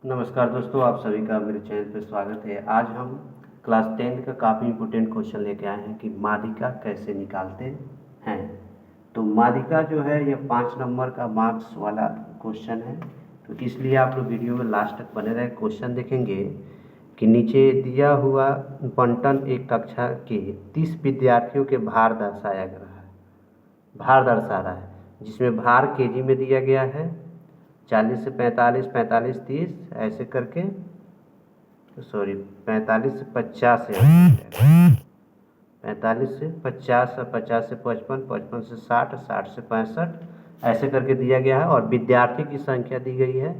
नमस्कार दोस्तों, आप सभी का मेरे चैनल पर स्वागत है। आज हम क्लास 10 का काफ़ी इम्पोर्टेंट क्वेश्चन लेके आए हैं कि माध्यिका कैसे निकालते हैं। तो माध्यिका जो है ये 5 नंबर का मार्क्स वाला क्वेश्चन है, तो इसलिए आप लोग वीडियो में लास्ट तक बने रहे। क्वेश्चन देखेंगे कि नीचे दिया हुआ बंटन एक कक्षा के 30 विद्यार्थियों के भार दर्शा रहा है, जिसमें भार केजी में दिया गया है 40 से 45, 45 30 ऐसे करके, सॉरी 45 से 50 है, 45 से 50 और 50 से 55, 55 से 60, 60 से 65 ऐसे करके दिया गया है। और विद्यार्थी की संख्या दी गई है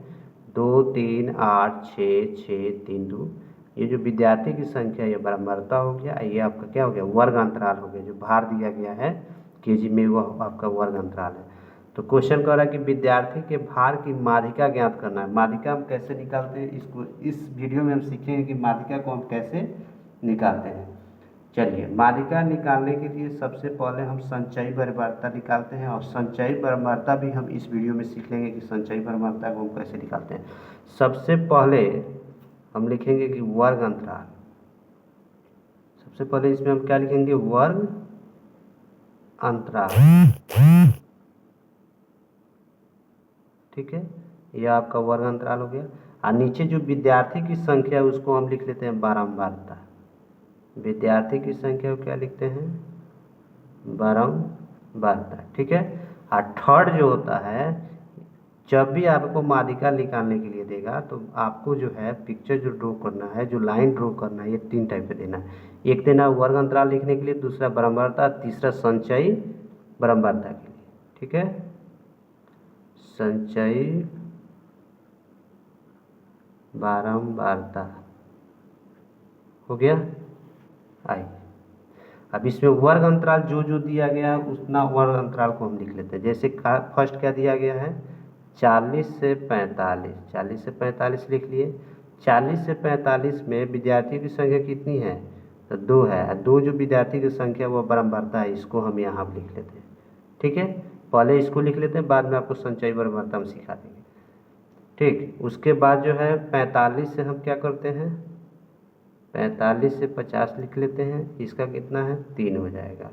2 3 8 6 6 3 2। ये जो विद्यार्थी की संख्या ये बराबरता हो गया, ये आपका क्या हो गया, वर्ग अंतराल हो गया। जो भार दिया गया है केजी में वो आपका वर्ग अंतराल है। तो क्वेश्चन कह रहा है कि विद्यार्थी के भार की माध्यिका ज्ञात करना है। माध्यिका हम कैसे निकालते हैं, इसको इस वीडियो में हम सीखेंगे कि माध्यिका को हम कैसे निकालते हैं। चलिए, माध्यिका निकालने के लिए सबसे पहले हम संचयी बराबरता निकालते हैं, और संचयी बराबरता भी हम इस वीडियो में सीख लेंगे कि संचयी बराबरता को हम कैसे निकालते हैं। सबसे पहले हम लिखेंगे कि वर्ग अंतराल। सबसे पहले इसमें हम क्या लिखेंगे, वर्ग अंतराल। ठीक है, यह आपका वर्ग अंतराल हो गया। और नीचे जो विद्यार्थी की संख्या है उसको हम लिख लेते हैं बारंबारता। विद्यार्थी की संख्या को क्या लिखते हैं, बारंबारता। ठीक है। और थर्ड जो होता है, जब भी आपको माध्यिका निकालने के लिए देगा तो आपको जो है पिक्चर जो ड्रॉ करना है, जो लाइन ड्रॉ करना है, ये 3 टाइप पे देना है। एक देना वर्ग अंतराल लिखने के लिए, दूसरा बारंबारता, तीसरा संचयी बारंबारता के लिए। ठीक है, संचयी बारंबारता हो गया। आई अब इसमें वर्ग अंतराल जो जो दिया गया है उतना वर्ग अंतराल को हम लिख लेते हैं। जैसे फर्स्ट क्या दिया गया है, 40 से 45, 40 से 45 लिख लिए। 40 से 45 में विद्यार्थी की संख्या कितनी है, तो 2 है। 2 जो विद्यार्थी की संख्या वो बारंबारता है, इसको हम यहाँ लिख लेते हैं। ठीक है, पहले इसको लिख लेते हैं, बाद में आपको संचयी बारंबारता हम सिखा देंगे। ठीक, उसके बाद जो है 45 से हम क्या करते हैं, 45 से 50 लिख लेते हैं। इसका कितना है, 3 हो जाएगा।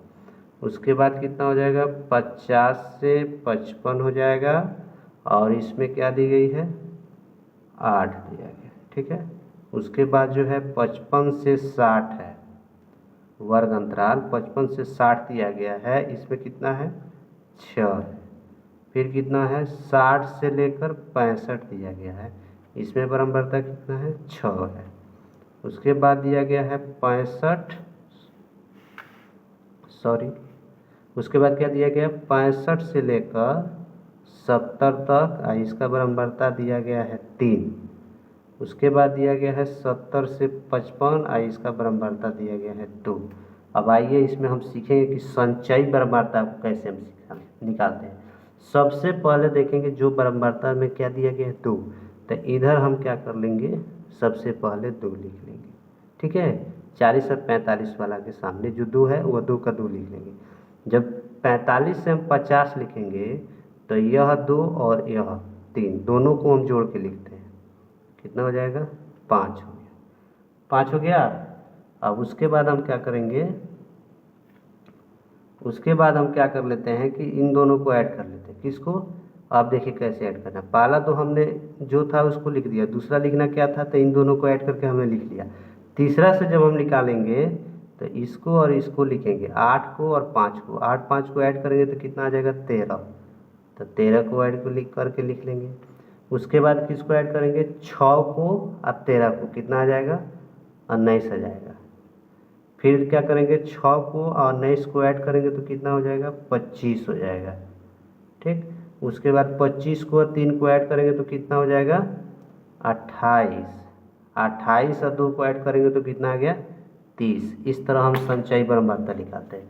उसके बाद कितना हो जाएगा, 50 से 55 हो जाएगा, और इसमें क्या दी गई है, 8 दिया गया। ठीक है, उसके बाद जो है 55 से 60 है, वर्ग अंतराल 55 से 60 दिया गया है। इसमें कितना है, 6 है। फिर कितना है, 60 से लेकर 65 दिया गया है। इसमें बारंबारता कितना है, 6 है। उसके बाद दिया गया है 65, सॉरी उसके बाद क्या दिया गया, 65 से लेकर 70 तक, इसका बारंबारता दिया गया है 3। उसके बाद दिया गया है 70 से 55, इसका बारंबारता दिया गया है 2। अब आइए इसमें हम सीखेंगे कि संचयी बारंबारता को कैसे हम निकालते हैं। सबसे पहले देखेंगे जो बारंबारता में क्या दिया गया है, 2, तो इधर हम क्या कर लेंगे, सबसे पहले 2 लिख लेंगे। ठीक है, 40 और 45 वाला के सामने जो 2 है वो 2 का 2 लिख लेंगे। जब 45 से हम 50 लिखेंगे तो यह 2 और यह 3 दोनों को हम जोड़ के लिखते हैं। कितना हो जाएगा, 5 हो गया। 5 हो गया। अब उसके बाद हम क्या करेंगे, उसके बाद हम क्या कर लेते हैं कि इन दोनों को ऐड कर लेते हैं। किसको, आप देखिए कैसे ऐड करना। पहला तो हमने जो था उसको लिख दिया, दूसरा लिखना क्या था, तो इन दोनों को ऐड करके हमने लिख लिया। तीसरा से जब हम निकालेंगे तो इसको और इसको लिखेंगे, 8 को और 5 को, 8 5 को ऐड करेंगे तो कितना आ जाएगा, 13। तो 13 को ऐड को लिख करके लिख लेंगे। उसके बाद किसको ऐड करेंगे, 6 को और 13 को, कितना आ जाएगा, 19 आ जाएगा। फिर क्या करेंगे, 6 को और 19 को ऐड करेंगे तो कितना हो जाएगा, 25 हो जाएगा। ठीक, उसके बाद 25 को और 3 को ऐड करेंगे तो कितना हो जाएगा, 28। 28 और 2 को ऐड करेंगे तो कितना आ गया, 30। इस तरह हम संचयी बारंबारता निकालते हैं।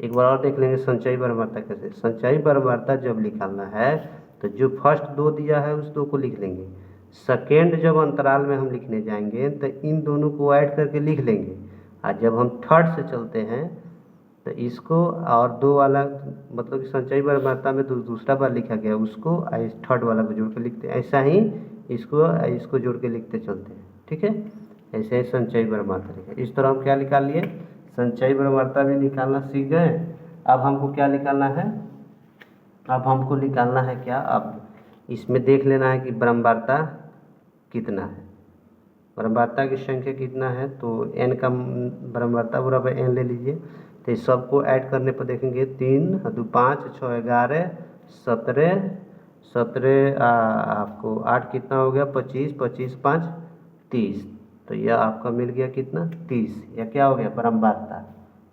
एक बार और देख लेंगे संचयी बारंबारता कैसे। संचयी बारंबारता जब निकालना है तो जो फर्स्ट 2 दिया है उस 2 को लिख लेंगे। सेकेंड जब अंतराल में हम लिखने जाएंगे तो इन दोनों को ऐड करके लिख लेंगे। और जब हम थर्ड से चलते हैं तो इसको और 2 वाला, मतलब संचयी बारंबारता में दूसरा बार लिखा गया उसको, इस थर्ड वाला को जोड़ के लिखते हैं। ऐसा ही इसको जोड़ के लिखते चलते हैं, ठीक है। ऐसे ही संचयी बर्माता लिखा। इस तरह हम क्या निकाल लिए, संचयी बर्माता भी निकालना सीख गए। अब हमको क्या निकालना है, अब हमको निकालना है क्या, अब इसमें देख लेना है कि ब्रह्मवार्ता कितना है, ब्रह्मवार्ता की संख्या कितना है। तो n का ब्रह्मवार्ता बराबर n ले लीजिए। तो इस सबको ऐड करने पर देखेंगे 3 2 5 6 11 17 17 आपको 8 कितना हो गया 25 25 5 30। तो यह आपका मिल गया कितना 30, या क्या हो गया ब्रह्मवार्ता,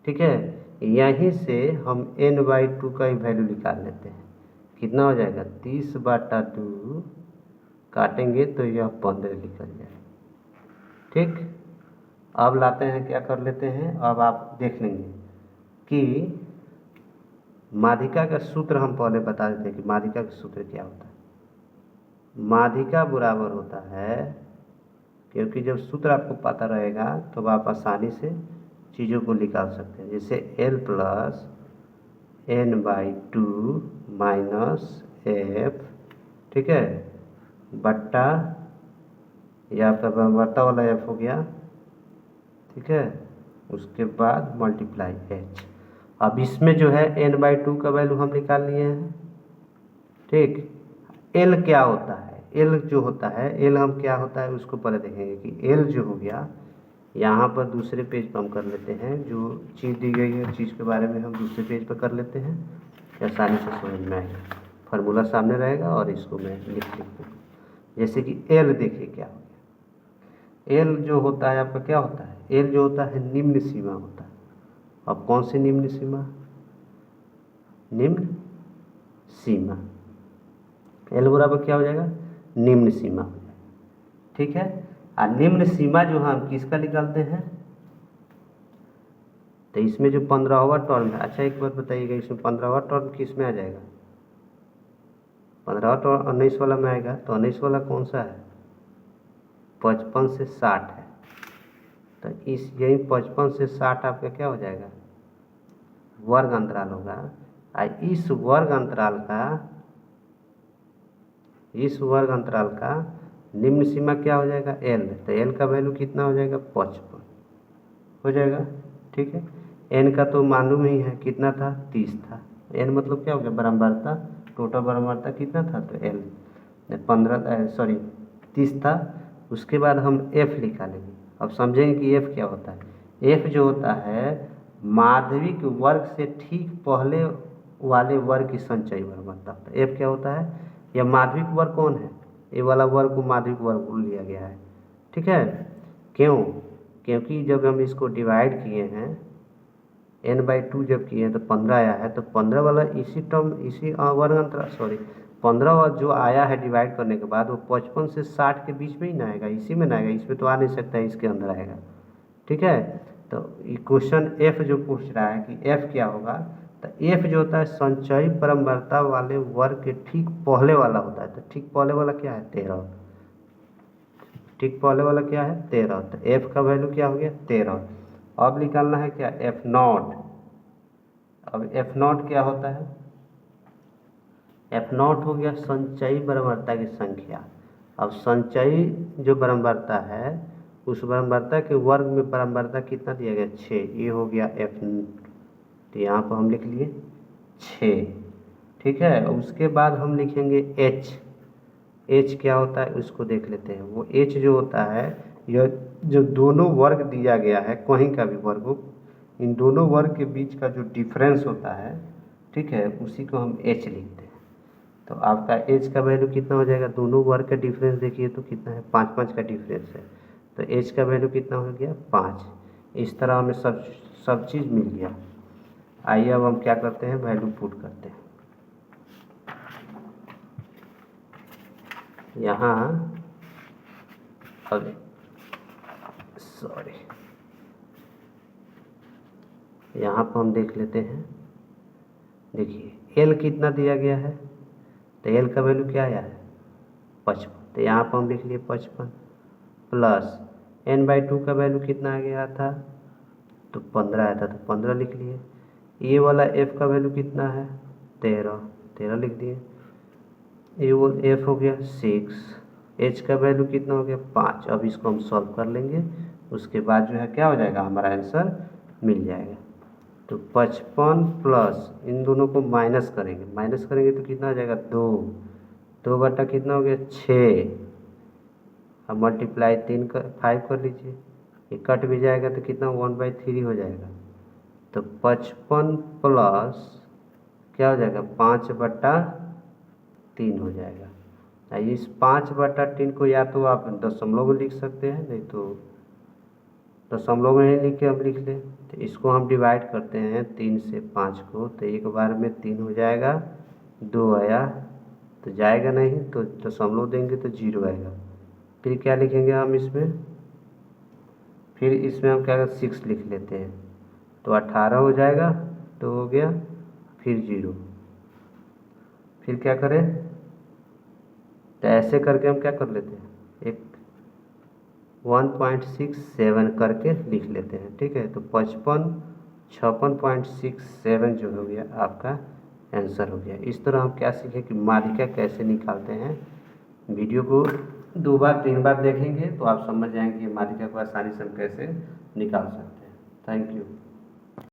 ठीक है। यहीं से हम n/2 का ही वैल्यू निकाल लेते हैं। कितना हो जाएगा 30/2 काटेंगे तो यह 15 निकल जाएगा, ठीक। अब लाते हैं क्या कर लेते हैं, अब आप देख लेंगे कि माध्यिका का सूत्र हम पहले बता देते हैं कि माध्यिका का सूत्र क्या होता है। माध्यिका बराबर होता है, क्योंकि जब सूत्र आपको पता रहेगा तो आप आसानी से चीज़ों को निकाल सकते हैं। जैसे L + n/2 - f, ठीक है, बट्टा या आपका ब्रह्मवार्ता वाला f हो गया, ठीक है। उसके बाद मल्टीप्लाई h। अब इसमें जो है n/2 का वैल्यू हम निकाल लिए हैं, ठीक। l क्या होता है, l जो होता है, l हम क्या होता है उसको पहले देखेंगे कि l जो हो गया, यहाँ पर दूसरे पेज पर हम कर लेते हैं। जो चीज़ दी गई है चीज़ के बारे में हम दूसरे पेज पर कर लेते हैं, आसानी से समझ में आएगा। फार्मूला सामने रहेगा और इसको मैं लिख दूँ। जैसे कि l देखिए क्या हो गया, l जो होता है आपका क्या होता है, l जो होता है निम्न सीमा होता है। अब कौन सी निम्न सीमा, निम्न सीमा, l बराबर क्या हो जाएगा निम्न सीमा हो जाएगा, ठीक है। और निम्न सीमा जो हम किसका निकालते हैं, तो इसमें जो 15वां टर्म है, अच्छा एक बात बताइएगा, इसमें 15वां टर्म किस में आ जाएगा, 15वां टर्म 19 वाला में आएगा। तो 19 वाला कौन सा है, 55 से 60 है। तो इस यही 55 से 60 आपका क्या हो जाएगा वर्ग अंतराल होगा। और इस वर्ग अंतराल का निम्न सीमा क्या हो जाएगा l। तो l का वैल्यू कितना हो जाएगा 55 हो जाएगा, ठीक है। n का तो मालूम ही है कितना था 30 था। n मतलब क्या हो गया ब्रह्मवार्ता, टोटल ब्रह्मवार्ता कितना था, तो l 30 था। उसके बाद हम f निकालेंगे। अब समझेंगे कि f क्या होता है। f जो होता है माध्यमिक वर्ग से ठीक पहले वाले वर्ग की संचयी ब्रह्मवार्ता होता है। f क्या होता है, यह माध्यमिक वर्ग कौन है, ये वाला वर्ग को माध्यमिक वर्ग लिया गया है, ठीक है। क्यों, क्योंकि जब हम इसको डिवाइड किए हैं n/2 जब किए हैं तो 15 आया है। तो 15 वाला इसी टर्म इसी वर्ग अंतराल 15 जो आया है डिवाइड करने के बाद वो 55 से 60 के बीच में ही ना आएगा, इसी में ना आएगा, इसमें तो आ नहीं सकता है, इसके अंदर आएगा, ठीक है। तो क्वेश्चन f जो पूछ रहा है कि f क्या होगा, तो f जो होता है संचयी ब्रह्मवार्ता वाले वर्ग के ठीक पहले वाला होता है। तो ठीक पहले वाला क्या है 13, ठीक पहले वाला क्या है 13। तो f का वैल्यू क्या हो गया 13। अब निकालना है क्या f0। अब f0 क्या होता है, f0 हो गया संचयी ब्रह्मवार्ता की संख्या। अब संचयी जो ब्रह्मवार्ता है उस ब्रह्मवार्ता के वर्ग में ब्रह्मवार्ता कितना दिया गया 6, ये हो गया f। तो यहाँ पर हम लिख लिए 6, ठीक है। उसके बाद हम लिखेंगे h क्या होता है उसको देख लेते हैं। वो h जो होता है यह जो दोनों वर्ग दिया गया है, कहीं का भी वर्ग हो, इन दोनों वर्ग के बीच का जो डिफरेंस होता है, ठीक है, उसी को हम h लिखते हैं। तो आपका h का वैल्यू कितना हो जाएगा, दोनों वर्ग का डिफरेंस देखिए तो कितना है 5 का डिफरेंस है। तो h का वैल्यू कितना हो गया 5। इस तरह हमें सब चीज़ मिल गया। आइए अब हम क्या करते हैं वैल्यू पुट करते हैं। यहाँ अब यहाँ पर हम देख लेते हैं। देखिए l कितना दिया गया है, तो l का वैल्यू क्या आया है 55। तो यहाँ पर हम लिख लिए 55 प्लस n/2 का वैल्यू कितना आ गया था, तो 15 आया था, तो 15 लिख लिए। ये वाला f का वैल्यू कितना है 13 लिख दिए। ये वो f हो गया 6 एच का वैल्यू कितना हो गया 5। अब इसको हम सॉल्व कर लेंगे, उसके बाद जो है क्या हो जाएगा हमारा आंसर मिल जाएगा। तो 55 प्लस इन दोनों को माइनस करेंगे तो कितना हो जाएगा 2। 2 बटा कितना हो गया 6। अब मल्टीप्लाई 5 कर लीजिए, ये कट भी जाएगा तो कितना 1/3 हो जाएगा। तो 55 प्लस क्या हो जाएगा 5/3 हो जाएगा। इस 5/3 को या तो आप दशमलव में लिख सकते हैं, नहीं तो दशमलव में नहीं लिख के हम लिख लें। तो इसको हम डिवाइड करते हैं 3 से 5 को, तो एक बार में 3 हो जाएगा, 2 आया तो जाएगा नहीं, तो दशमलव देंगे तो 0 आएगा। फिर क्या लिखेंगे हम इसमें, फिर इसमें हम क्या 6 लिख लेते हैं, तो 18 हो जाएगा, तो हो गया, फिर 0। फिर क्या करें, तो ऐसे करके हम क्या कर लेते हैं, एक 1.67 करके लिख लेते हैं, ठीक है। तो 56.67 जो हो गया आपका आंसर हो गया। इस तरह हम क्या सीखें कि मालिका कैसे निकालते हैं। वीडियो को 2 बार 3 बार देखेंगे तो आप समझ जाएंगे कि मालिका को आसानी से हम कैसे निकाल सकते हैं। Thank you.